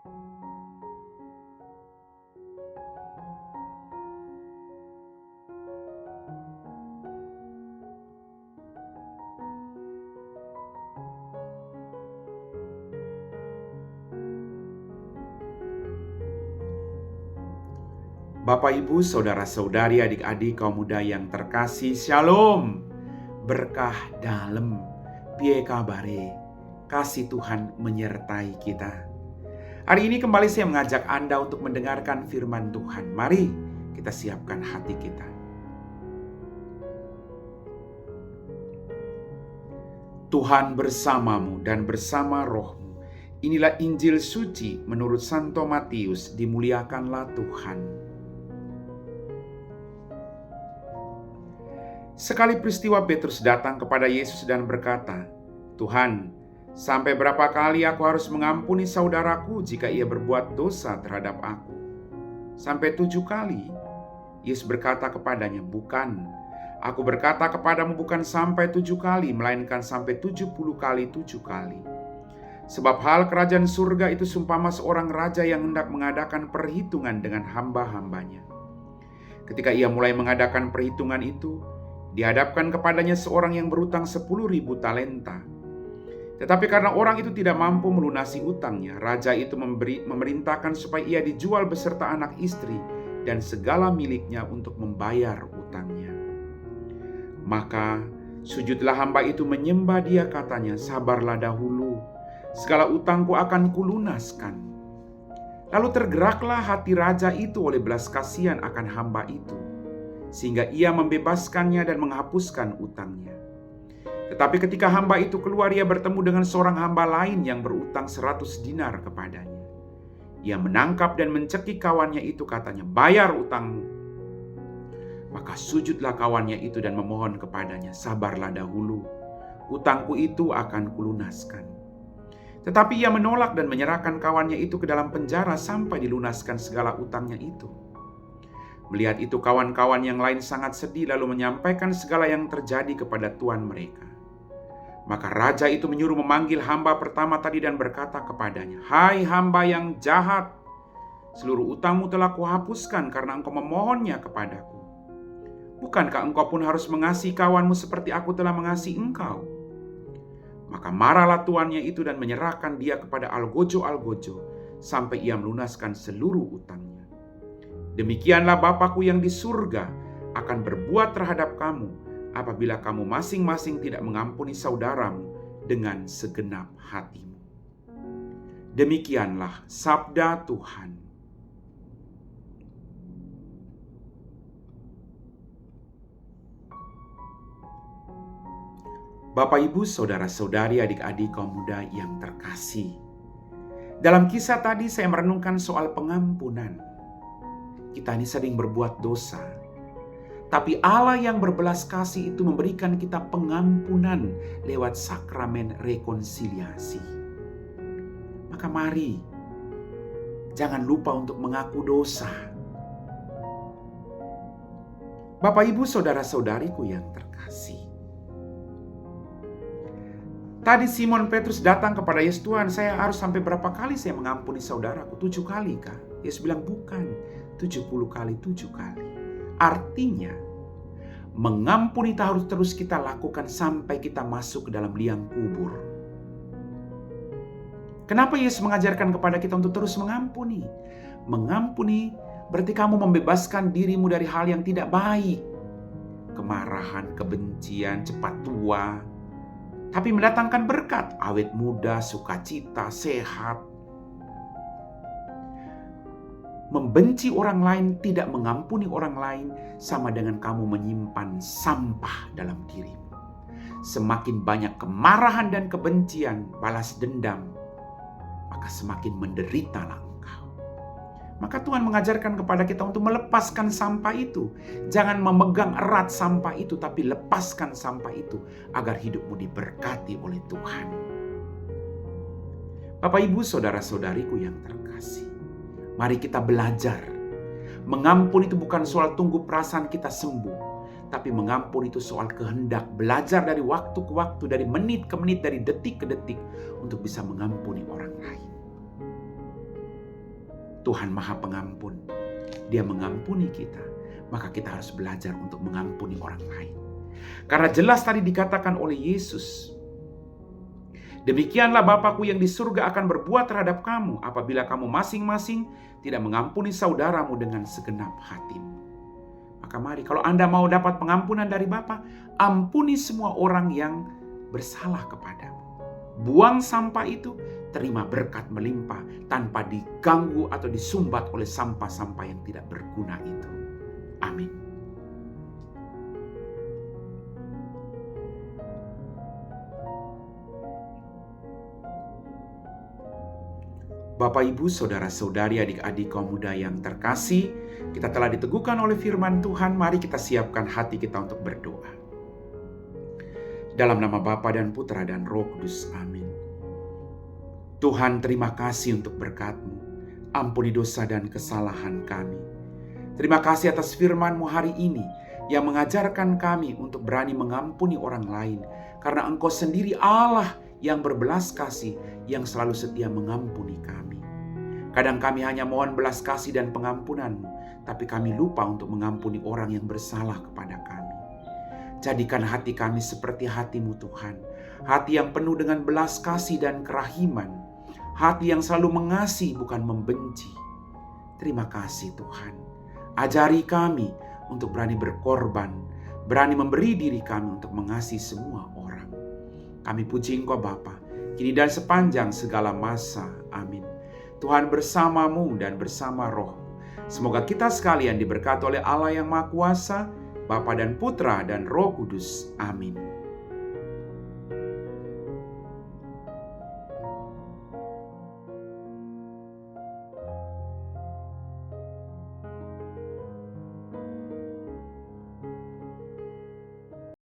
Bapak, Ibu, saudara-saudari, adik-adik, kaum muda yang terkasih, Shalom. Berkah dalam, piye kabare, kasih Tuhan menyertai kita. Hari ini kembali saya mengajak Anda untuk mendengarkan firman Tuhan. Mari kita siapkan hati kita. Tuhan bersamamu dan bersama rohmu. Inilah Injil suci menurut Santo Matius. Dimuliakanlah Tuhan. Sekali peristiwa, Petrus datang kepada Yesus dan berkata, "Tuhan, sampai berapa kali aku harus mengampuni saudaraku jika ia berbuat dosa terhadap aku? Sampai 7 kali?" Yesus berkata kepadanya, "Bukan. Aku berkata kepadamu bukan sampai 7 kali, melainkan sampai 70 kali 7 kali. Sebab hal kerajaan surga itu seumpama seorang raja yang hendak mengadakan perhitungan dengan hamba-hambanya. Ketika ia mulai mengadakan perhitungan itu, dihadapkan kepadanya seorang yang berutang 10.000 talenta. Tetapi karena orang itu tidak mampu melunasi utangnya, raja itu memerintahkan supaya ia dijual beserta anak istri dan segala miliknya untuk membayar utangnya. Maka sujudlah hamba itu menyembah dia, katanya, 'Sabarlah dahulu, segala utangku akan kulunaskan.' Lalu tergeraklah hati raja itu oleh belas kasihan akan hamba itu, sehingga ia membebaskannya dan menghapuskan utangnya. Tetapi ketika hamba itu keluar, ia bertemu dengan seorang hamba lain yang berutang 100 dinar kepadanya. Ia menangkap dan mencekik kawannya itu, katanya, 'Bayar utangmu.' Maka sujudlah kawannya itu dan memohon kepadanya, 'Sabarlah dahulu, utangku itu akan kulunaskan.' Tetapi ia menolak dan menyerahkan kawannya itu ke dalam penjara sampai dilunaskan segala utangnya itu. Melihat itu, kawan-kawan yang lain sangat sedih, lalu menyampaikan segala yang terjadi kepada tuan mereka. Maka raja itu menyuruh memanggil hamba pertama tadi dan berkata kepadanya, 'Hai hamba yang jahat, seluruh utangmu telah kuhapuskan karena engkau memohonnya kepadaku. Bukankah engkau pun harus mengasihi kawanmu seperti aku telah mengasihi engkau?' Maka marahlah tuannya itu dan menyerahkan dia kepada algojo-algojo sampai ia melunaskan seluruh utangnya. Demikianlah Bapakku yang di surga akan berbuat terhadap kamu apabila kamu masing-masing tidak mengampuni saudaramu dengan segenap hatimu." Demikianlah sabda Tuhan. Bapak, Ibu, saudara-saudari, adik-adik, kaum muda yang terkasih. Dalam kisah tadi saya merenungkan soal pengampunan. Kita ini sering berbuat dosa, tapi Allah yang berbelas kasih itu memberikan kita pengampunan lewat sakramen rekonsiliasi. Maka mari, jangan lupa untuk mengaku dosa. Bapak, Ibu, saudara-saudariku yang terkasih. Tadi Simon Petrus datang kepada Yesus, "Tuhan, saya harus sampai berapa kali saya mengampuni saudaraku? 7 kali kah?" Yesus bilang, "Bukan, 70 kali 7 kali. Artinya, mengampuni itu harus terus kita lakukan sampai kita masuk ke dalam liang kubur. Kenapa Yesus mengajarkan kepada kita untuk terus mengampuni? Mengampuni berarti kamu membebaskan dirimu dari hal yang tidak baik. Kemarahan, kebencian, cepat tua. Tapi mendatangkan berkat, awet muda, sukacita, sehat. Membenci orang lain, tidak mengampuni orang lain, sama dengan kamu menyimpan sampah dalam dirimu. Semakin banyak kemarahan dan kebencian, balas dendam, maka semakin menderitalah engkau. Maka Tuhan mengajarkan kepada kita untuk melepaskan sampah itu. Jangan memegang erat sampah itu, tapi lepaskan sampah itu agar hidupmu diberkati oleh Tuhan. Bapak, Ibu, saudara-saudariku yang terkasih, mari kita belajar. Mengampuni itu bukan soal tunggu perasaan kita sembuh, tapi mengampuni itu soal kehendak. Belajar dari waktu ke waktu, dari menit ke menit, dari detik ke detik, untuk bisa mengampuni orang lain. Tuhan Maha Pengampun. Dia mengampuni kita, maka kita harus belajar untuk mengampuni orang lain. Karena jelas tadi dikatakan oleh Yesus, demikianlah Bapakku yang di surga akan berbuat terhadap kamu apabila kamu masing-masing tidak mengampuni saudaramu dengan segenap hatimu. Maka mari, kalau Anda mau dapat pengampunan dari Bapa, ampuni semua orang yang bersalah kepadamu. Buang sampah itu, terima berkat melimpah tanpa diganggu atau disumbat oleh sampah-sampah yang tidak berguna itu. Amin. Bapak, Ibu, saudara-saudari, adik-adik kaum muda yang terkasih, kita telah diteguhkan oleh firman Tuhan. Mari kita siapkan hati kita untuk berdoa. Dalam nama Bapa dan Putra dan Roh Kudus. Amin. Tuhan, terima kasih untuk berkat-Mu. Ampuni dosa dan kesalahan kami. Terima kasih atas firman-Mu hari ini yang mengajarkan kami untuk berani mengampuni orang lain. Karena Engkau sendiri Allah yang berbelas kasih, yang selalu setia mengampuni kami. Kadang kami hanya mohon belas kasih dan pengampunan-Mu, tapi kami lupa untuk mengampuni orang yang bersalah kepada kami. Jadikan hati kami seperti hati-Mu Tuhan. Hati yang penuh dengan belas kasih dan kerahiman. Hati yang selalu mengasihi bukan membenci. Terima kasih Tuhan. Ajari kami untuk berani berkorban, berani memberi diri kami untuk mengasihi semua orang. Kami puji Engkau Bapa, kini dan sepanjang segala masa. Amin. Tuhan bersamamu dan bersama Roh. Semoga kita sekalian diberkati oleh Allah yang Maha Kuasa, Bapa dan Putra dan Roh Kudus. Amin.